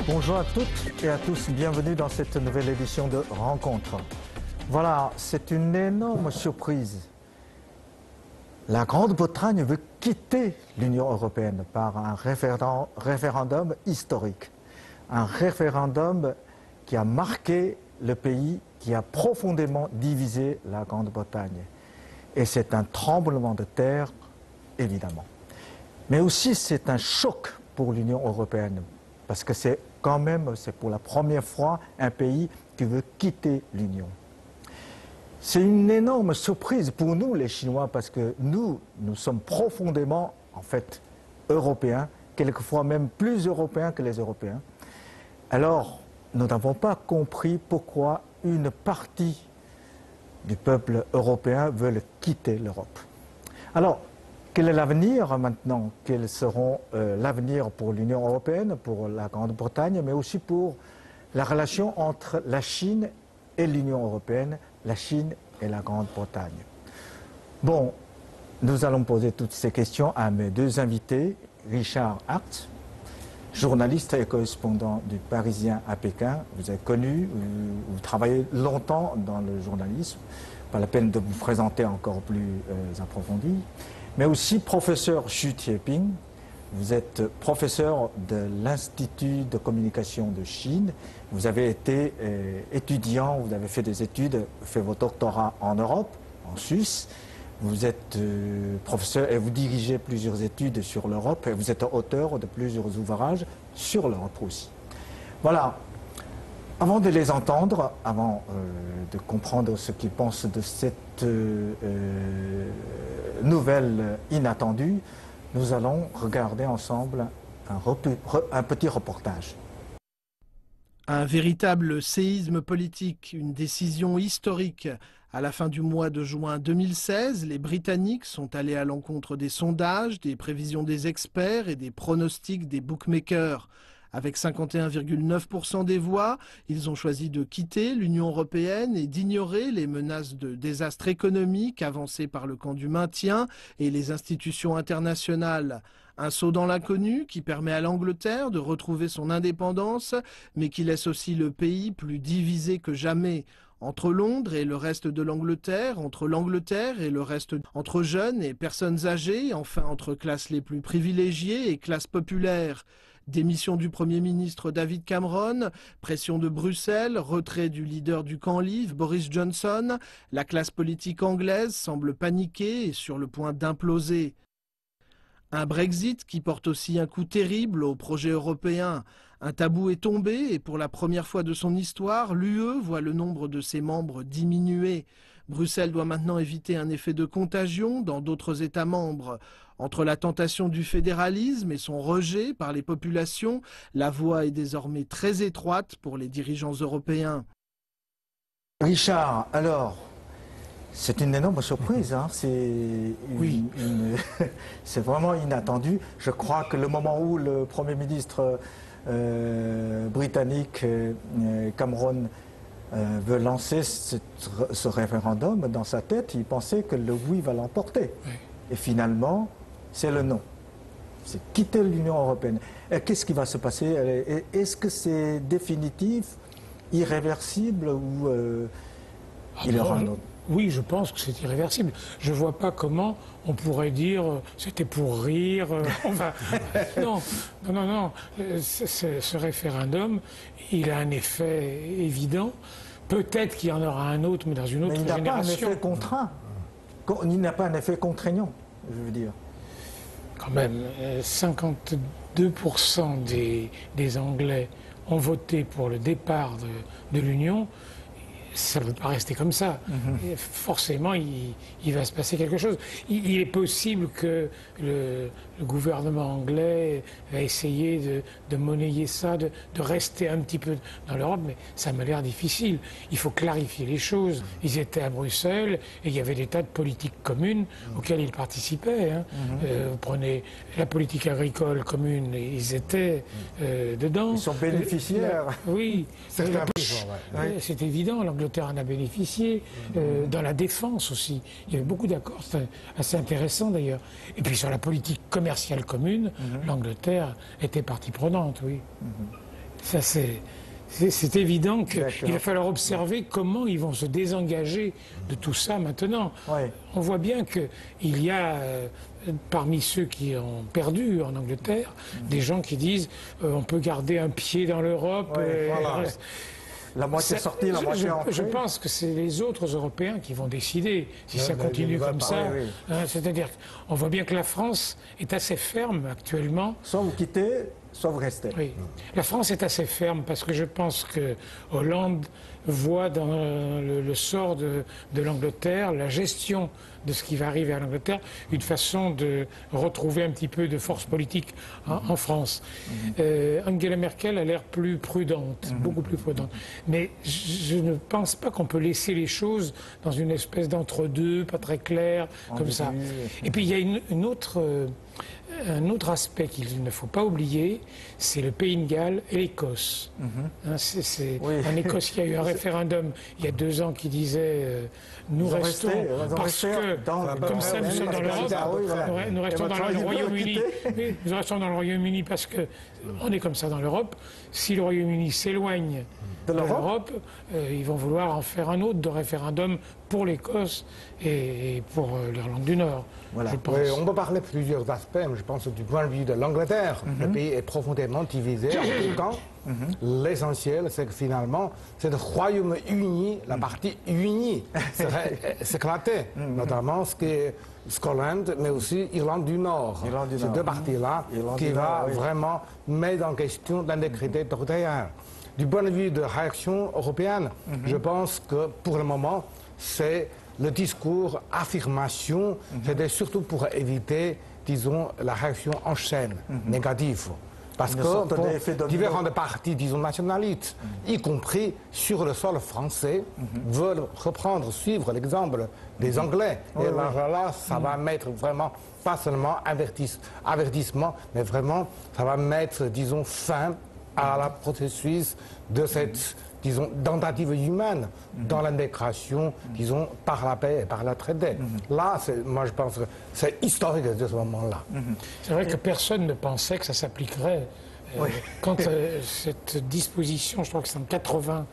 Bonjour à toutes et à tous, bienvenue dans cette nouvelle édition de Rencontre. Voilà, c'est une énorme surprise. La Grande-Bretagne veut quitter l'Union européenne par un référendum historique. Un référendum qui a marqué le pays, qui a profondément divisé la Grande-Bretagne. Et c'est un tremblement de terre, évidemment. Mais aussi c'est un choc pour l'Union européenne, parce que c'est pour la première fois un pays qui veut quitter l'Union. C'est une énorme surprise pour nous, les Chinois, parce que nous sommes profondément, en fait, européens, quelquefois même plus européens que les Européens. Alors, nous n'avons pas compris pourquoi une partie du peuple européen veut quitter l'Europe. Alors, quel est l'avenir maintenant? Quels seront l'avenir pour l'Union européenne, pour la Grande-Bretagne, mais aussi pour la relation entre la Chine et l'Union européenne, la Chine et la Grande-Bretagne? Bon, nous allons poser toutes ces questions à mes deux invités. Richard Hart, journaliste et correspondant du Parisien à Pékin. Vous êtes connu, vous travaillez longtemps dans le journalisme. Pas la peine de vous présenter encore plus approfondi. Mais aussi professeur Xu Tieping. Vous êtes professeur de l'Institut de communication de Chine. Vous avez été étudiant, vous avez fait des études, fait vos doctorats en Europe, en Suisse. Vous êtes professeur et vous dirigez plusieurs études sur l'Europe et vous êtes auteur de plusieurs ouvrages sur l'Europe aussi. Voilà. Avant de les entendre, avant de comprendre ce qu'ils pensent de cette nouvelle inattendue, nous allons regarder ensemble un petit reportage. Un véritable séisme politique, une décision historique. À la fin du mois de juin 2016, les Britanniques sont allés à l'encontre des sondages, des prévisions des experts et des pronostics des bookmakers. Avec 51,9% des voix, ils ont choisi de quitter l'Union européenne et d'ignorer les menaces de désastre économique avancées par le camp du maintien et les institutions internationales. Un saut dans l'inconnu qui permet à l'Angleterre de retrouver son indépendance, mais qui laisse aussi le pays plus divisé que jamais. Entre Londres et le reste de l'Angleterre, entre l'Angleterre et le reste, entre jeunes et personnes âgées, enfin entre classes les plus privilégiées et classes populaires. Démission du Premier ministre David Cameron, pression de Bruxelles, retrait du leader du camp Leave, Boris Johnson, la classe politique anglaise semble paniquée et sur le point d'imploser. Un Brexit qui porte aussi un coup terrible au projet européen. Un tabou est tombé et pour la première fois de son histoire, l'UE voit le nombre de ses membres diminuer. Bruxelles doit maintenant éviter un effet de contagion dans d'autres États membres. Entre la tentation du fédéralisme et son rejet par les populations, la voie est désormais très étroite pour les dirigeants européens. Richard, alors, c'est une énorme surprise, hein. C'est vraiment inattendu. Je crois que le moment où le Premier ministre britannique Cameron veut lancer ce référendum, dans sa tête, il pensait que le oui va l'emporter. Oui. Et finalement, c'est le non. C'est quitter l'Union européenne. Qu'est-ce qui va se passer? Est-ce que c'est définitif, irréversible ou il y aura un autre? Oui, je pense que c'est irréversible. Je ne vois pas comment on pourrait dire c'était pour rire. Enfin, non. Ce référendum, il a un effet évident. Peut-être qu'il y en aura un autre, mais dans une autre génération. Mais il n'a pas un effet contraint. Il n'a pas un effet contraignant, je veux dire. Quand même, 52% des Anglais ont voté pour le départ de l'Union. Ça ne peut pas rester comme ça. Et forcément, il va se passer quelque chose. Il est possible que le gouvernement anglais va essayer de monnayer ça, de rester un petit peu dans l'Europe, mais ça m'a l'air difficile. Il faut clarifier les choses. Ils étaient à Bruxelles et il y avait des tas de politiques communes auxquelles ils participaient. Hein. Vous prenez la politique agricole commune, ils étaient dedans. Ils sont bénéficiaires. Oui. C'est évident. L'Angleterre en a bénéficié, dans la défense aussi. Il y avait beaucoup d'accords, c'est assez intéressant d'ailleurs. Et puis sur la politique commerciale commune, l'Angleterre était partie prenante, oui. Ça, c'est évident qu'il va falloir observer comment ils vont se désengager de tout ça maintenant. Ouais. On voit bien qu'il y a, parmi ceux qui ont perdu en Angleterre, des gens qui disent on peut garder un pied dans l'Europe. Ouais, voilà. La moitié sortie, la moitié entrée. Je pense que c'est les autres Européens qui vont décider si ça continue comme ça. Oui. Hein, c'est-à-dire qu'on voit bien que la France est assez ferme actuellement. Soit vous quittez, soit vous restez. Oui. La France est assez ferme parce que je pense que Hollande voit dans le sort de l'Angleterre, la gestion de ce qui va arriver à l'Angleterre, une façon de retrouver un petit peu de force politique en France. Angela Merkel a l'air plus prudente, beaucoup plus prudente. Mais je ne pense pas qu'on peut laisser les choses dans une espèce d'entre-deux, pas très clair, comme ça. Et puis il y a un autre aspect qu'il ne faut pas oublier, c'est le Pays de Galles et l'Écosse. Hein, en Écosse, il y a eu un référendum il y a 2 ans qui disait nous restons parce que comme ça nous sommes dans l'Europe, nous restons dans le Royaume-Uni. Oui, nous restons dans le Royaume-Uni parce que on est comme ça dans l'Europe. Si le Royaume-Uni s'éloigne de l'Europe, ils vont vouloir en faire un autre de référendum pour l'Écosse et pour l'Irlande du Nord. Voilà. Oui, on peut parler de plusieurs aspects, mais je pense que du point de vue de l'Angleterre, le pays est profondément divisé en tout temps. L'essentiel, c'est que finalement, c'est le Royaume-Uni, la partie unie, s'éclater, notamment ce qui est Scotland, mais aussi Irlande du Nord. Ces deux parties-là qui va vraiment mettre en question l'intégrité territoriale. Du point de vue de réaction européenne, je pense que pour le moment, c'est le discours affirmation, c'était surtout pour éviter, disons, la réaction en chaîne négative. Parce que différentes partis, disons, nationalistes, y compris sur le sol français, veulent reprendre, suivre l'exemple des Anglais. Et là, ça va mettre vraiment, pas seulement avertissement, mais vraiment, ça va mettre, disons, fin à la processus de cette, disons, tentative humaine dans l'intégration, disons, par la paix et par la traité. Là, moi, je pense que c'est historique de ce moment-là. C'est vrai que personne ne pensait que ça s'appliquerait. Quand cette disposition, je crois que c'est en 80,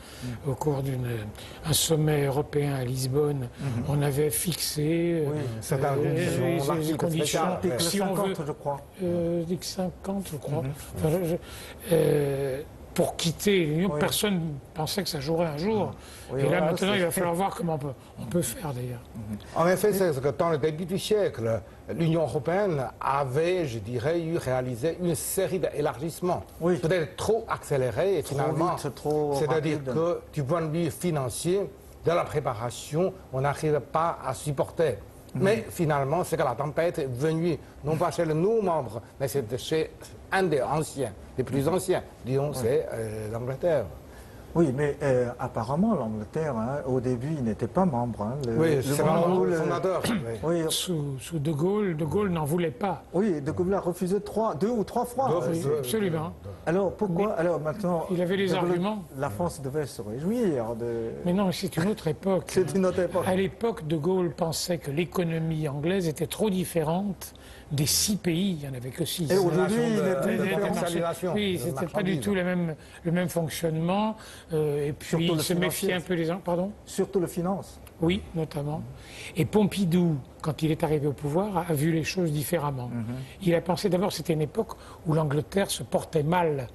au cours d'un sommet européen à Lisbonne, on avait fixé les conditions. Si on veut, je crois. 50, je crois. Pour quitter l'Union, personne ne pensait que ça jouerait un jour. Et là, maintenant, il va falloir voir comment on peut faire, d'ailleurs. En effet, c'est que dans le début du siècle, l'Union européenne avait, je dirais, réalisé une série d'élargissements. Peut-être trop accélérés, et finalement, c'est-à-dire que du point de vue financier, de la préparation, on n'arrive pas à supporter. Mais finalement, c'est que la tempête est venue, non pas chez les nouveaux membres, mais c'est chez un des anciens, des plus anciens, disons, c'est l'Angleterre. Oui, mais apparemment, l'Angleterre, au début, il n'était pas membre. Oui, c'est le fondateur. Sous De Gaulle n'en voulait pas. Oui, De Gaulle a refusé 2 ou 3 fois. Absolument. Alors, pourquoi maintenant, il avait les arguments. La France devait se réjouir de... Mais non, c'est une autre époque. C'est une autre époque. À l'époque, De Gaulle pensait que l'économie anglaise était trop différente des 6 pays, il n'y en avait que 6. Et aujourd'hui, oui, c'était pas du tout le même fonctionnement. Et puis, il se méfiait un peu des gens. Pardon ? Surtout le finance. Oui, notamment. Et Pompidou, quand il est arrivé au pouvoir, a vu les choses différemment. Il a pensé, d'abord, c'était une époque où l'Angleterre se portait mal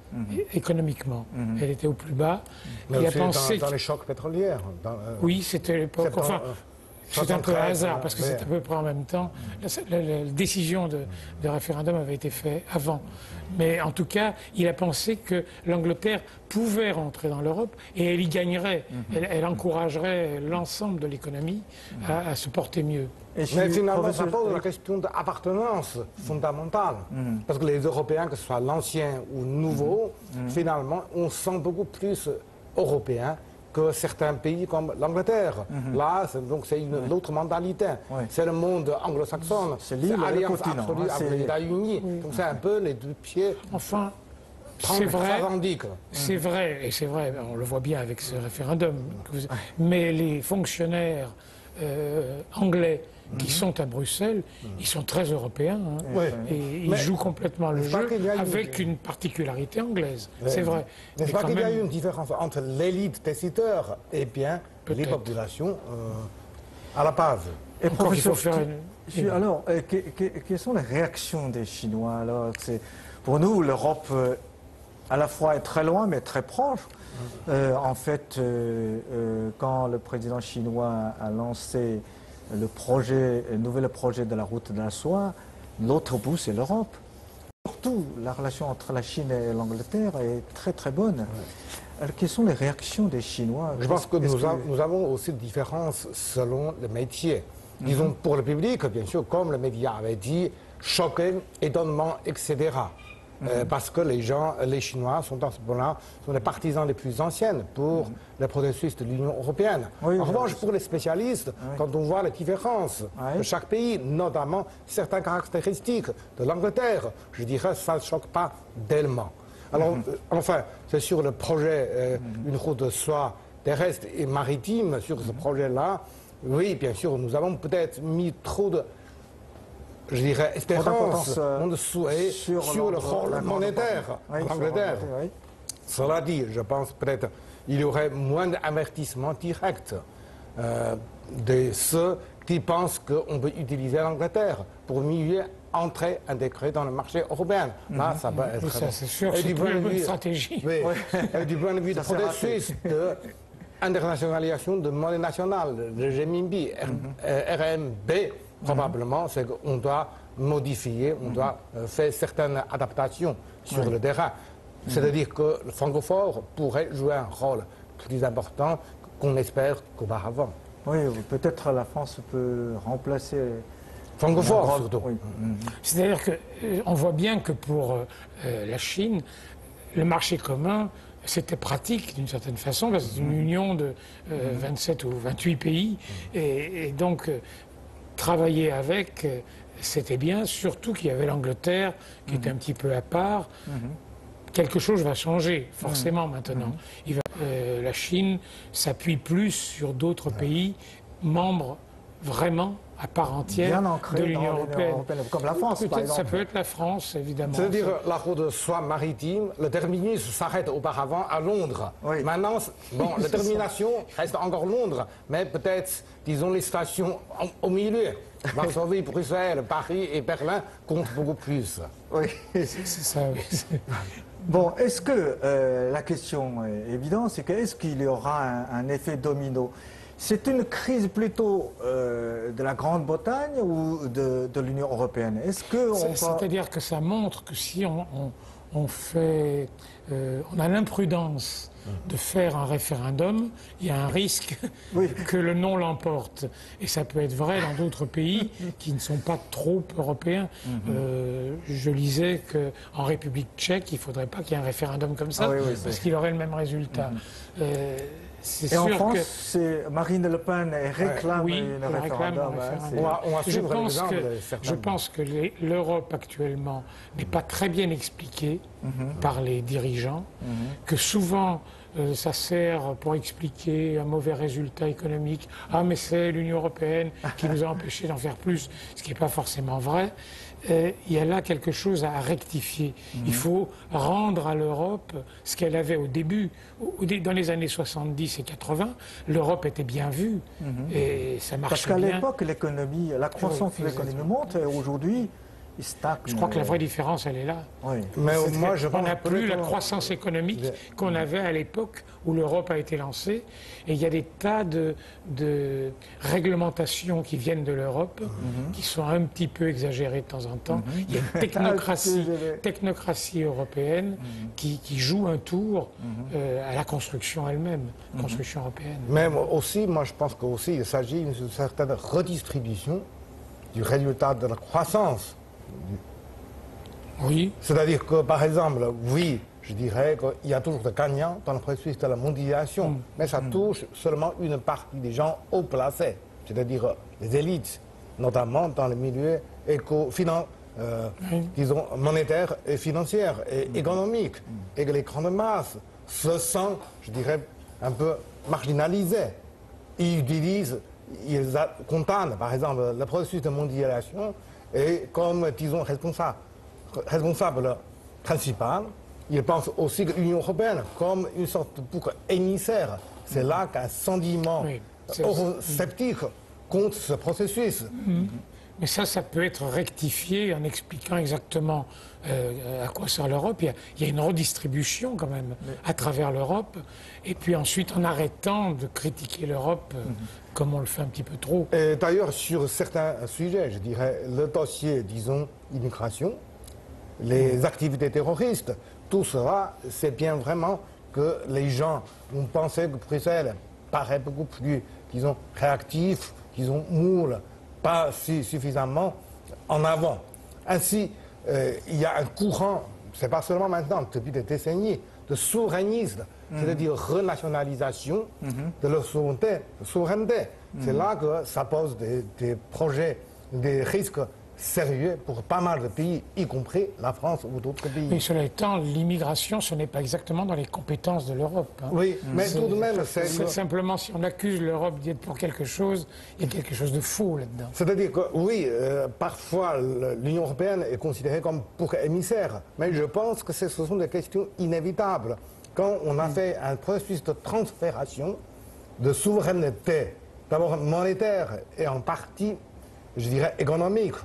économiquement. Elle était au plus bas. Mais il a pensé dans les chocs pétroliers. Oui, c'était l'époque. Enfin, c'est un peu un hasard, parce que c'est à peu près en même temps. La décision de référendum avait été faite avant. Mais en tout cas, il a pensé que l'Angleterre pouvait rentrer dans l'Europe et elle y gagnerait. Elle encouragerait l'ensemble de l'économie à se porter mieux. Mais finalement, ça pose la question d'appartenance fondamentale. Parce que les Européens, que ce soit l'ancien ou nouveau, finalement, on se sent beaucoup plus européens que certains pays comme l'Angleterre. Là, c'est une autre mentalité. C'est le monde anglo-saxon. C'est l'alliance absolue avec les États-Unis. Donc c'est un peu les deux pieds. Enfin, c'est vrai, et c'est vrai, on le voit bien avec ce référendum. Mais les fonctionnaires anglais qui sont à Bruxelles, ils sont très européens. Hein. Oui. Et ils jouent complètement le jeu avec une particularité anglaise. C'est vrai. N'est-ce pas qu'il y a une différence entre l'élite décideur et bien les populations à la base? Et Encore, il faut professeur, faire alors, quelles sont les réactions des Chinois alors? Pour nous, l'Europe, à la fois est très loin, mais très proche. En fait, quand le président chinois a lancé le nouvel projet de la route de la soie, l'autre bout, c'est l'Europe. Surtout, la relation entre la Chine et l'Angleterre est très très bonne. Alors, quelles sont les réactions des Chinois? Je pense que nous avons aussi des différences selon le métier. Disons, pour le public, bien sûr, comme le média avait dit, choqué, étonnement, etc. Parce que les Chinois sont dans ce moment-là, sont les partisans les plus anciennes pour le processus de l'Union européenne. Oui, en revanche, pour les spécialistes, quand on voit les différences de chaque pays, notamment certaines caractéristiques de l'Angleterre, je dirais que ça ne choque pas tellement. Alors, enfin, c'est sur le projet, une route de soie terrestre et maritime, sur ce projet-là, oui, bien sûr, nous avons peut-être mis trop de, je dirais, espérance, de souhait sur le rôle monétaire de l'Angleterre. Cela dit, je pense peut-être qu'il y aurait moins d'avertissements directs de ceux qui pensent qu'on peut utiliser l'Angleterre pour mieux entrer, intégrer dans le marché européen. Là, ça va être... Ça, c'est sûr, c'est une bonne stratégie. Oui, et du point de vue du processus de internationalisation de monnaie nationale, le renminbi, RMB, probablement, c'est qu'on doit modifier, on doit faire certaines adaptations sur le terrain. C'est-à-dire que le francophone pourrait jouer un rôle plus important qu'on espère qu'auparavant. Oui, peut-être la France peut remplacer... Francophone, surtout. Oui. C'est-à-dire qu'on voit bien que pour la Chine, le marché commun, c'était pratique d'une certaine façon, parce que c'est une union de 27 ou 28 pays, et donc travailler avec, c'était bien, surtout qu'il y avait l'Angleterre qui était un petit peu à part. Quelque chose va changer, forcément, maintenant. La Chine s'appuie plus sur d'autres pays membres vraiment à part entière de l'Union européenne. Comme la France, par exemple. Ça peut être la France, évidemment. C'est-à-dire la route de soie maritime, le terminus s'arrête auparavant à Londres. Oui. Maintenant, bon, la termination reste encore Londres, mais peut-être, disons, les stations au milieu. Varsovie, Bruxelles, Paris et Berlin comptent beaucoup plus. Oui, c'est ça, oui. Bon, est-ce que, la question est évidente, c'est qu'est-ce qu'il y aura un effet domino? C'est une crise plutôt de la Grande-Bretagne ou de l'Union européenne? C'est-à-dire que ça montre que si on a l'imprudence de faire un référendum, il y a un risque que le non l'emporte. Et ça peut être vrai dans d'autres pays qui ne sont pas trop européens. Je lisais qu'en République tchèque, il ne faudrait pas qu'il y ait un référendum comme ça, parce qu'il aurait le même résultat. Et en France, Marine Le Pen réclame un référendum. Je pense que l'Europe actuellement n'est pas très bien expliquée par les dirigeants, que souvent ça sert pour expliquer un mauvais résultat économique. Ah, mais c'est l'Union européenne qui nous a empêchés d'en faire plus, ce qui n'est pas forcément vrai. Il y a là quelque chose à rectifier. Il faut rendre à l'Europe ce qu'elle avait au début. Dans les années 70 et 80, l'Europe était bien vue et ça marchait bien. Parce qu'à l'époque, l'économie, la croissance de l'économie monte et aujourd'hui, il stagne. Je crois que la vraie différence, elle est là. Mais moi, on n'a plus la croissance économique qu'on avait à l'époque où l'Europe a été lancée. Et il y a des tas de réglementations qui viennent de l'Europe, qui sont un petit peu exagérées de temps en temps. Il y a une technocratie européenne qui joue un tour à la construction elle-même, construction européenne. Mais aussi, moi je pense qu'il s'agit d'une certaine redistribution du résultat de la croissance. Oui. C'est-à-dire que, par exemple, oui, je dirais qu'il y a toujours des gagnants dans le processus de la mondialisation, mais ça touche seulement une partie des gens haut placés, c'est-à-dire les élites, notamment dans le milieu disons, monétaire et financier et économique, et que les grandes masses se sentent, je dirais, un peu marginalisées. Ils utilisent ils condamnent, par exemple, le processus de mondialisation et comme, disons, responsable principal. Ils pensent aussi que l'Union européenne comme une sorte de bouc émissaire. C'est là qu'un sentiment eurosceptique contre ce processus. Mais ça peut être rectifié en expliquant exactement à quoi sert l'Europe. Il y a une redistribution quand même à travers l'Europe. Et puis ensuite en arrêtant de critiquer l'Europe comme on le fait un petit peu trop. D'ailleurs, sur certains sujets, je dirais, le dossier, disons, immigration, les activités terroristes, tout cela, c'est bien vraiment que les gens ont pensé que Bruxelles paraît beaucoup plus, disons, réactif, disons, moule, pas suffisamment en avant. Ainsi, il y a un courant, c'est pas seulement maintenant, depuis des décennies, de souverainisme, c'est-à-dire renationalisation de leur souveraineté. C'est là que ça pose des projets, des risques sérieux pour pas mal de pays, y compris la France ou d'autres pays. Mais cela étant, l'immigration, ce n'est pas exactement dans les compétences de l'Europe. Hein. Oui, mais tout de même, c'est simplement si on accuse l'Europe d'y être pour quelque chose, il y a quelque chose de faux là-dedans. C'est-à-dire que oui, parfois l'Union européenne est considérée comme bouc émissaire, mais je pense que ce sont des questions inévitables. Quand on a fait un processus de transfération de souveraineté, d'abord monétaire et en partie, je dirais, économique,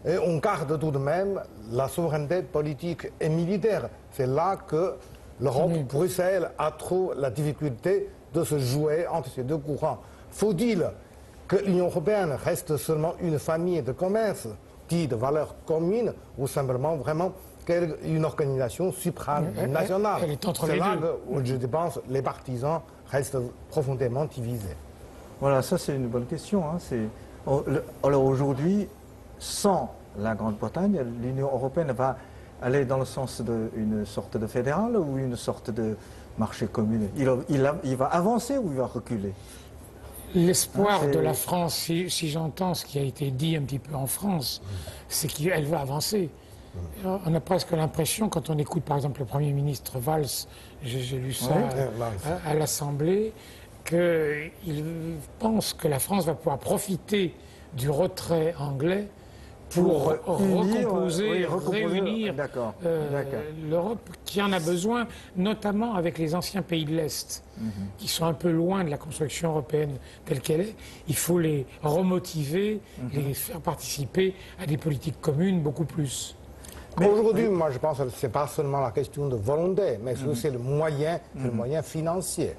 et on garde tout de même la souveraineté politique et militaire. C'est là que l'Europe, Bruxelles, a trop la difficulté de se jouer entre ces deux courants. Faut-il que l'Union européenne reste seulement une famille de commerce, dit de valeurs communes, ou simplement vraiment une organisation supranationale? Elle est entre les deux. C'est là que, je pense, les partisans restent profondément divisés. Voilà, ça c'est une bonne question. Hein. Alors aujourd'hui, sans la Grande-Bretagne, l'Union européenne va aller dans le sens d'une sorte de fédéral ou une sorte de marché commun? Il va avancer ou il va reculer? L'espoir de la France, si j'entends ce qui a été dit un petit peu en France, c'est qu'elle va avancer. On a presque l'impression, quand on écoute par exemple le Premier ministre Valls, j'ai lu ça à l'Assemblée, qu'il pense que la France va pouvoir profiter du retrait anglais pour recomposer, réunir l'Europe qui en a besoin, notamment avec les anciens pays de l'Est, qui sont un peu loin de la construction européenne telle qu'elle est. Il faut les remotiver, les faire participer à des politiques communes beaucoup plus. Aujourd'hui, moi, je pense que ce n'est pas seulement la question de volonté, mais c'est le moyen, le moyen financier.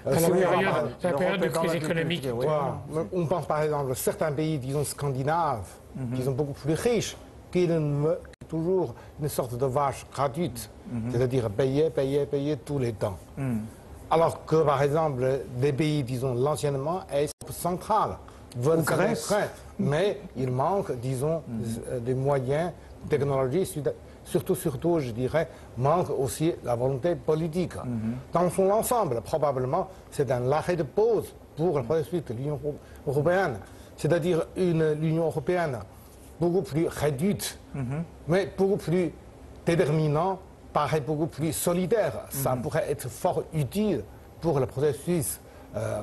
La période de crise économique. On pense par exemple à certains pays, disons, scandinaves, qui sont beaucoup plus riches, qui ont toujours une sorte de vache gratuite, c'est-à-dire payer tous les temps. Alors que, par exemple, des pays, disons, l'anciennement est central, veulent faire, mais il manque, disons, des moyens technologie, surtout, je dirais, manque aussi la volonté politique. Dans son ensemble, probablement, c'est un arrêt de pause pour le processus de l'Union européenne. C'est-à-dire l'Union européenne beaucoup plus réduite, mais beaucoup plus déterminant, paraît beaucoup plus solidaire. Ça pourrait être fort utile pour le processus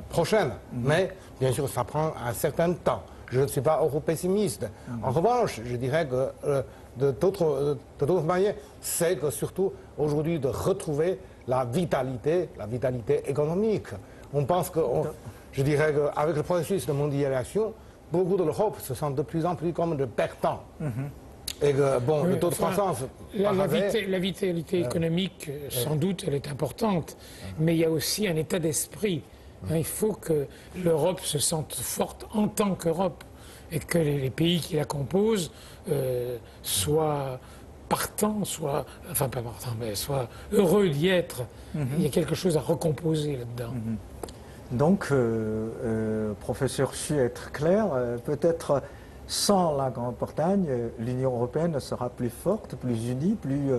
prochain. Mais, bien sûr, ça prend un certain temps. Je ne suis pas euro-pessimiste. En revanche, je dirais que de d'autres manières, c'est que surtout aujourd'hui de retrouver la vitalité économique. On pense que, je dirais qu'avec le processus de mondialisation, beaucoup de l'Europe se sentent de plus en plus comme de perdants. Et que, bon, le taux de croissance... La vitalité économique, sans doute, elle est importante, mais il y a aussi un état d'esprit. Il faut que l'Europe se sente forte en tant qu'Europe et que les pays qui la composent soient partants, soient heureux d'y être. Il y a quelque chose à recomposer là-dedans. Donc, professeur Xu, être clair, peut-être sans la Grande-Bretagne, l'Union européenne sera plus forte, plus unie, plus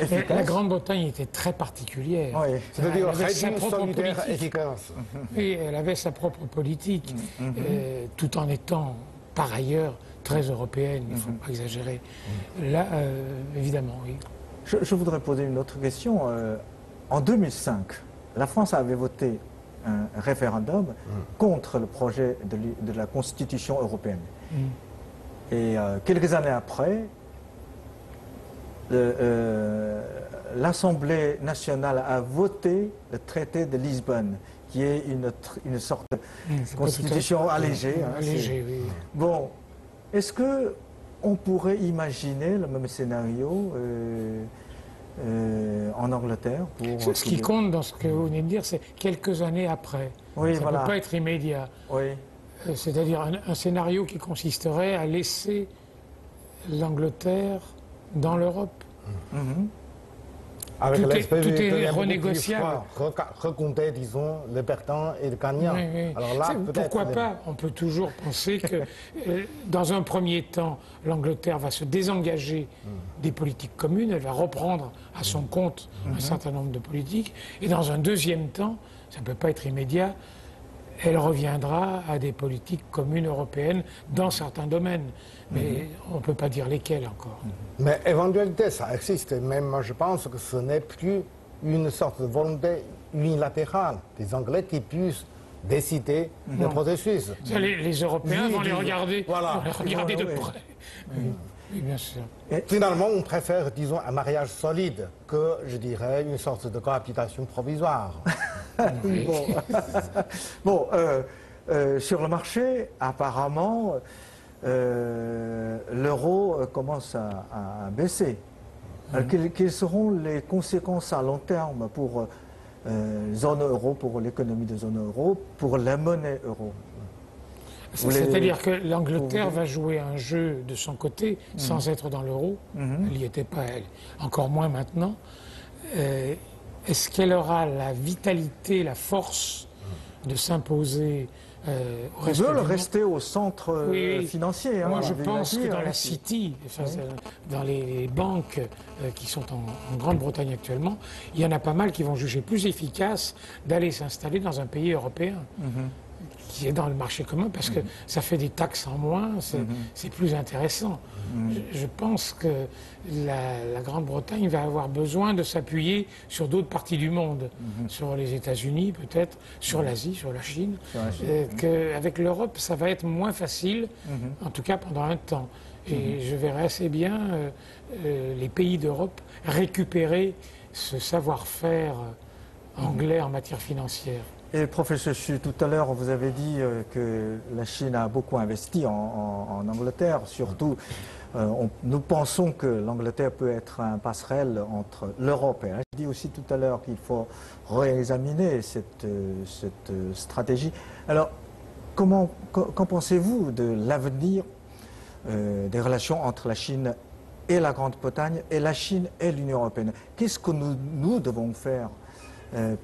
efficace. La Grande-Bretagne était très particulière. Oui. C'est-à-dire sa propre politique. Efficace. Et elle avait sa propre politique, tout en étant par ailleurs très européenne, il ne faut pas exagérer. Là, évidemment, oui. Je voudrais poser une autre question. En 2005, la France avait voté un référendum contre le projet de la Constitution européenne. Et quelques années après, l'Assemblée nationale a voté le traité de Lisbonne, qui est une sorte de constitution allégée. Allégée, oui. Bon, est-ce qu'on pourrait imaginer le même scénario en Angleterre Ce qui compte dans ce que vous venez de dire, c'est quelques années après. Oui, ça ne voilà. peut pas être immédiat. Oui. C'est-à-dire un scénario qui consisterait à laisser l'Angleterre dans l'Europe. Avec Tout l'aspect est beaucoup plus renégociable. froid, recompter, disons, les perdants et les gagnants. Oui, oui. Alors là, Pourquoi pas? On peut toujours penser que, dans un premier temps, l'Angleterre va se désengager des politiques communes, elle va reprendre à son compte un certain nombre de politiques, et dans un deuxième temps, ça ne peut pas être immédiat, elle reviendra à des politiques communes européennes dans certains domaines. Mais on ne peut pas dire lesquels encore. Mais éventualité, ça existe. Même moi, je pense que ce n'est plus une sorte de volonté unilatérale des Anglais qui puissent décider le processus. Ça, les Européens vont les regarder, Voilà. vont les regarder de Oui. près. Oui, bien sûr. Finalement, on préfère, disons, un mariage solide que, je dirais, une sorte de cohabitation provisoire. Bon, sur le marché, apparemment, l'euro commence à baisser. Alors, quelles seront les conséquences à long terme pour zone euro, pour l'économie de zone euro, pour la monnaie euro? C'est-à-dire que l'Angleterre va jouer un jeu de son côté sans être dans l'euro. Elle n'y était pas, elle. Encore moins maintenant. Est-ce qu'elle aura la vitalité, la force de s'imposer au reste Ils veulent du monde? rester au centre Oui. financier. Moi, hein, je on pense l'a que dit, dans hein, la City, dans les banques qui sont en Grande-Bretagne actuellement, il y en a pas mal qui vont juger plus efficace d'aller s'installer dans un pays européen qui est dans le marché commun parce que ça fait des taxes en moins, c'est plus intéressant. Je pense que la Grande-Bretagne va avoir besoin de s'appuyer sur d'autres parties du monde, sur les États-Unis peut-être, sur l'Asie, sur la Chine, qu'avec l'Europe, ça va être moins facile, en tout cas pendant un temps. Et je verrai assez bien les pays d'Europe récupérer ce savoir-faire anglais en matière financière. Et professeur Chu, tout à l'heure, vous avez dit que la Chine a beaucoup investi en Angleterre. Surtout, nous pensons que l'Angleterre peut être un passerelle entre l'Europe et je dis aussi tout à l'heure qu'il faut réexaminer cette stratégie. Alors, qu'en pensez-vous de l'avenir des relations entre la Chine et la Grande-Bretagne et la Chine et l'Union européenne? Qu'est-ce que nous devons faire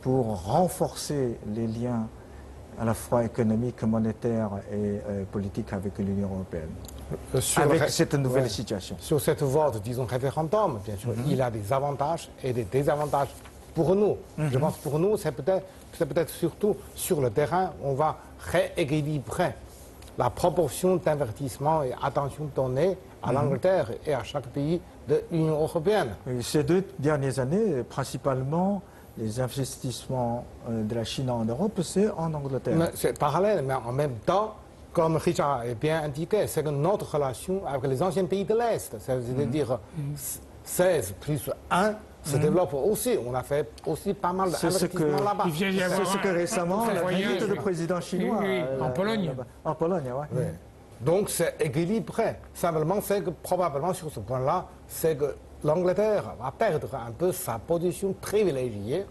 pour renforcer les liens à la fois économiques, monétaires et politiques avec l'Union européenne, avec cette nouvelle situation? Sur cette vote, disons, référendum, bien sûr, il a des avantages et des désavantages pour nous. Je pense que pour nous, c'est peut-être surtout sur le terrain, on va rééquilibrer la proportion d'investissement et attention donnée à l'Angleterre et à chaque pays de l'Union européenne. Et ces 2 dernières années, principalement, les investissements de la Chine en Europe, c'est en Angleterre. C'est parallèle, mais en même temps, comme Richard a bien indiqué, c'est que notre relation avec les anciens pays de l'Est, c'est-à-dire 16 plus 1, se développe aussi. On a fait aussi pas mal d'investissements là-bas. C'est ce que récemment, la visite du président chinois... en Pologne. En Pologne, oui. Donc c'est équilibré. Simplement, c'est que probablement sur ce point-là, c'est que l'Angleterre va perdre un peu sa position privilégiée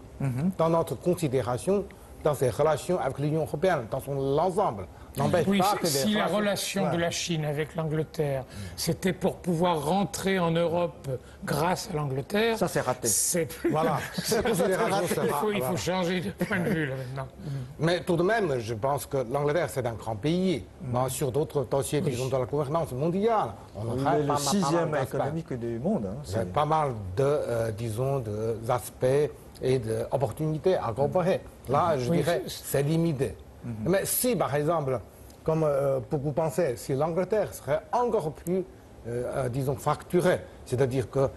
dans notre considération, dans ses relations avec l'Union européenne, dans son ensemble. Oui, si la relation de la Chine avec l'Angleterre, c'était pour pouvoir rentrer en Europe grâce à l'Angleterre... Ça, c'est raté. Voilà. Il faut changer de point de vue, là, maintenant. Mais tout de même, je pense que l'Angleterre, c'est un grand pays. Sur d'autres dossiers, disons, de la gouvernance mondiale. Le 6e économique du monde. Hein, c'est pas mal de, disons, d'aspects et d'opportunités à comparer. Là, je dirais, c'est limité. Mais si, par exemple, comme beaucoup pensaient, si l'Angleterre serait encore plus, disons, fracturée, c'est-à-dire que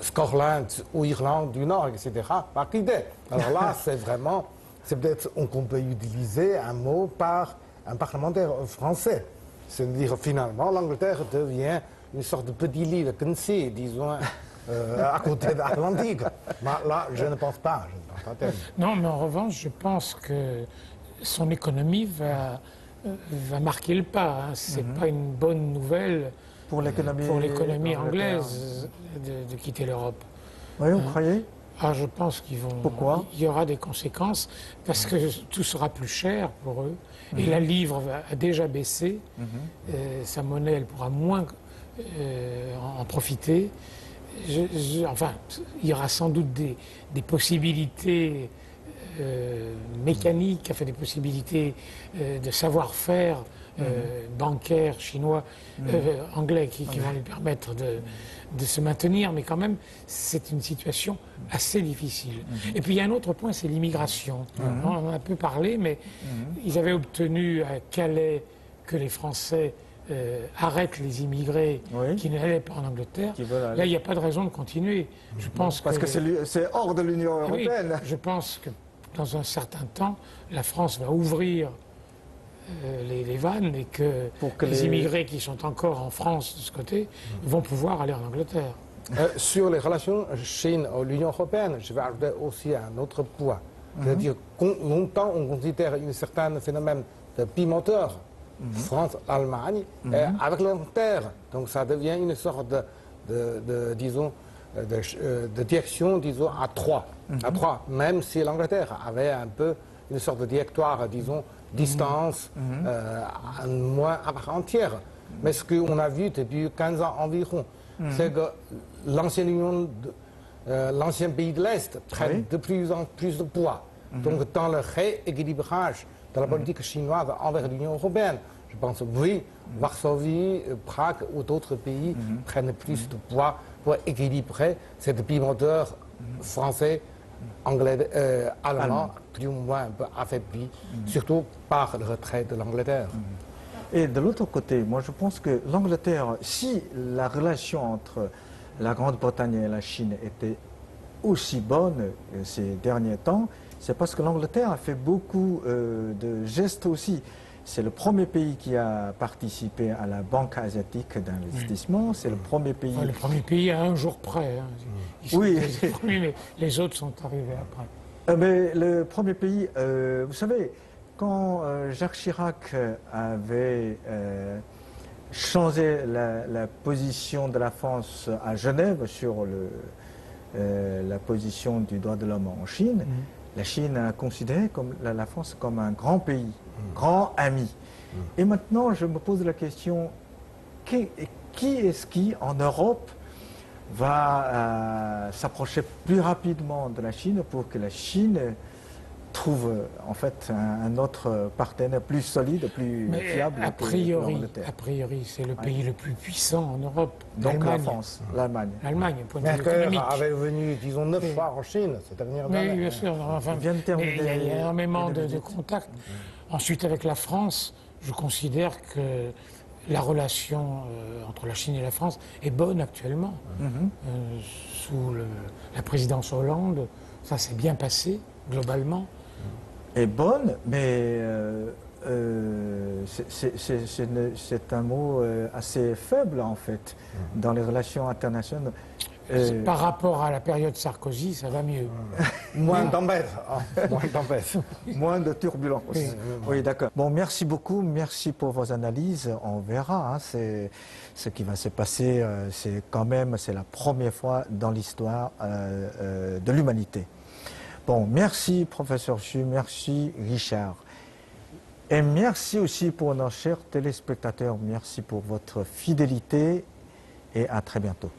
Scotland ou Irlande du Nord, etc., va quitter. Alors là, c'est vraiment c'est peut-être qu'on peut utiliser un mot par un parlementaire français. C'est-à-dire, finalement, l'Angleterre devient une sorte de petit lit de Quincy, disons, à côté de l'Atlantique. Là, je ne pense pas. Tellement. Non, mais en revanche, je pense que son économie va marquer le pas. Hein. Ce n'est pas une bonne nouvelle pour l'économie anglaise de quitter l'Europe. Oui, vous croyez? Je pense qu'il y aura des conséquences parce que tout sera plus cher pour eux. Et la livre a déjà baissé. Sa monnaie, elle pourra moins en profiter. Enfin, il y aura sans doute des possibilités mécaniques, enfin des possibilités de savoir-faire bancaire chinois, anglais qui vont lui permettre de se maintenir, mais quand même c'est une situation assez difficile. Et puis il y a un autre point, c'est l'immigration. On en a un peu parlé, mais ils avaient obtenu à Calais que les Français arrêtent les immigrés qui n'allaient pas en Angleterre. Là, il n'y a pas de raison de continuer. Je pense parce que c'est hors de l'Union européenne. Oui, je pense que dans un certain temps, la France va ouvrir les vannes et que les immigrés qui sont encore en France de ce côté vont pouvoir aller en Angleterre. Sur les relations Chine-L'Union européenne, je vais ajouter aussi un autre point. C'est-à-dire que longtemps, on considère un certain phénomène de pimenteur, France, Allemagne, avec l'Angleterre. Donc ça devient une sorte de direction, disons, à trois. À trois, même si l'Angleterre avait un peu une sorte de directoire, disons, distance, moins à part entière. Mais ce qu'on a vu depuis 15 ans environ, c'est que l'ancien pays de l'Est prenne de plus en plus de poids. Donc dans le rééquilibrage de la politique chinoise envers l'Union européenne, je pense oui, Varsovie, Prague ou d'autres pays prennent plus de poids pour équilibrer cette pimenteur français, anglais, allemand, plus ou moins un peu affaibli, surtout par le retrait de l'Angleterre. Et de l'autre côté, moi je pense que l'Angleterre, si la relation entre la Grande-Bretagne et la Chine était aussi bonne ces derniers temps, c'est parce que l'Angleterre a fait beaucoup de gestes aussi. C'est le premier pays qui a participé à la Banque asiatique d'investissement. C'est le premier pays... Le premier pays à un jour près. Hein. Oui. Les premiers, mais les autres sont arrivés après. Mais le premier pays... vous savez, quand Jacques Chirac avait changé la position de la France à Genève sur la position du droit de l'homme en Chine, la Chine a considéré la France comme un grand pays, grand ami. Et maintenant, je me pose la question, qui est-ce qui, en Europe, va s'approcher plus rapidement de la Chine pour que la Chine trouve en fait un autre partenaire plus solide, plus fiable a priori, c'est le pays le plus puissant en Europe. Donc la France, l'Allemagne. L'Allemagne, point de vue économique. avait venu, disons, 9 fois en Chine cette dernière année. Oui, bien sûr. Enfin, il y a énormément de contacts. Ensuite, avec la France, je considère que la relation entre la Chine et la France est bonne actuellement. Sous la présidence Hollande, ça s'est bien passé, globalement. Est bonne, mais c'est un mot assez faible, en fait, dans les relations internationales. Par rapport à la période Sarkozy, ça va mieux. Moins d'embêtes. Moins de turbulences. Oui, d'accord. Bon, merci beaucoup. Merci pour vos analyses. On verra. Hein, ce qui va se passer. C'est la première fois dans l'histoire de l'humanité. Bon, merci professeur Xu, merci Richard. Et merci aussi pour nos chers téléspectateurs. Merci pour votre fidélité et à très bientôt.